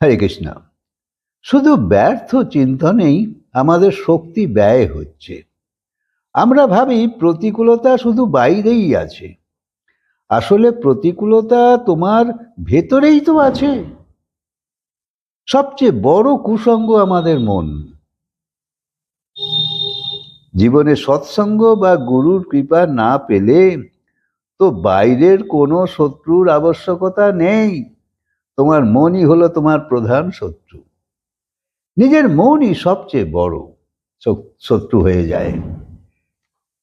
হরে কৃষ্ণ। শুধু ব্যর্থ চিন্তনেই আমাদের শক্তি ব্যয় হচ্ছে। আমরা ভাবি প্রতিকূলতা শুধু বাইরেই আছে, আসলে প্রতিকূলতা তোমার ভেতরেই তো আছে। সবচেয়ে বড় কুসঙ্গ আমাদের মন। জীবনে সৎসঙ্গ বা গুরুর কৃপা না পেলে তো বাইরের কোনো শত্রুর আবশ্যকতা নেই। তোমার মনই হলো তোমার প্রধান শত্রু। নিজের মনই সবচেয়ে বড় শত্রু হয়ে যায়,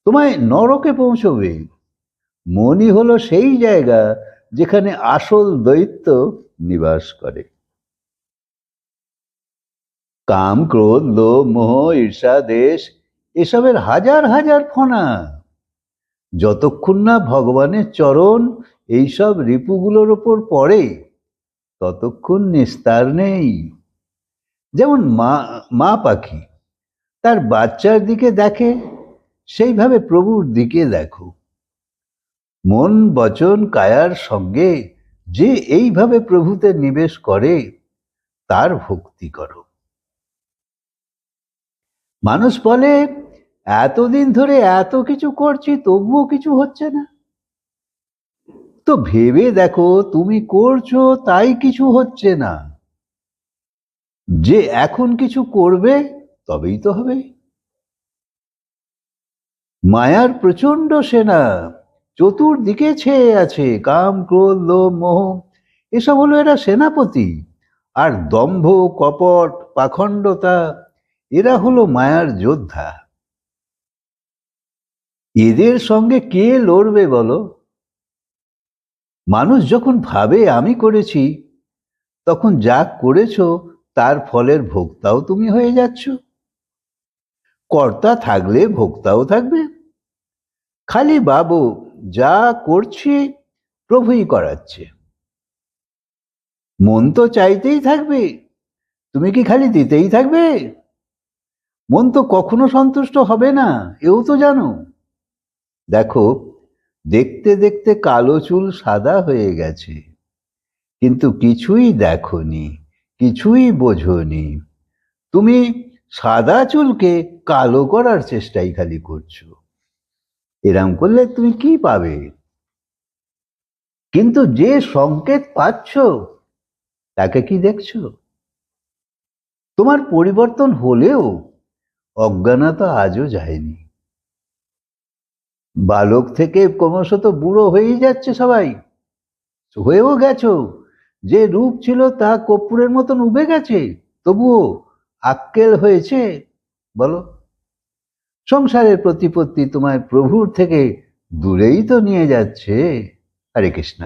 তোমায় নরকে পৌঁছবে। মনই হলো সেই জায়গা যেখানে আসল দৈত্য নিবাস করে। কাম, ক্রোধ, লোভ, মোহ, ঈর্ষা, দেশ এসবের হাজার হাজার ফনা। যতক্ষণ না ভগবানের চরণ এইসব রিপুগুলোর ওপর পড়ে ততক্ষণ নিস্তার নেই। যেমন মা পাখি তার বাচ্চার দিকে দেখে, সেইভাবে প্রভুর দিকে দেখো। মন, বচন, কায়ার সঙ্গে যে এইভাবে প্রভুতে নিবেশ করে তার ভক্তি করো। মানুষ বলে, এতদিন ধরে এত কিছু করছি তবুও কিছু হচ্ছে না। তো ভেবে দেখো, তুমি করছো তাই কিছু হচ্ছে না। যে এখন কিছু করবে তবেই তো হবে। মায়ার প্রচন্ড সেনা চতুর্দিকে ছেয়ে আছে। কাম, ক্রোধ, লোভ, মোহ এসব হলো এরা সেনাপতি। আর দম্ভ, কপট, পাখণ্ডতা এরা হলো মায়ার যোদ্ধা। এদের সঙ্গে কে লড়বে বলো? মানুষ যখন ভাবে আমি করেছি, তখন যা করেছো তার ফলের ভোক্তাও তুমি হয়ে যাচ্ছ। কর্তা থাকলে ভোক্তাও থাকবে। খালি বাবু, যা করছি প্রভুই করাচ্ছে। মন তো চাইতেই থাকবে, তুমি কি খালি দিতেই থাকবে? মন তো কখনো সন্তুষ্ট হবে না, এও তো জানো। দেখো, দেখতে দেখতে কালো চুল সাদা হয়ে গেছে, কিন্তু কিছুই দেখোনি, কিছুই বোঝোনি। তুমি সাদা চুলকে কালো করার চেষ্টাই খালি করছো। এরম করলে তুমি কি পাবে? কিন্তু যে সংকেত পাচ্ছ তাকে কি দেখছো? তোমার পরিবর্তন হলেও অজ্ঞানতা আজও যায়নি। বালক থেকে ক্রমশ তো বুড়ো হয়েই যাচ্ছে সবাই, হয়েও গেছো। যে রূপ ছিল তা কর্পূরের মতন উবে গেছে, তবুও আক্কেল হয়েছে বলো? সংসারের প্রতিপত্তি তোমায় প্রভুর থেকে দূরেই তো নিয়ে যাচ্ছে। হরে কৃষ্ণ।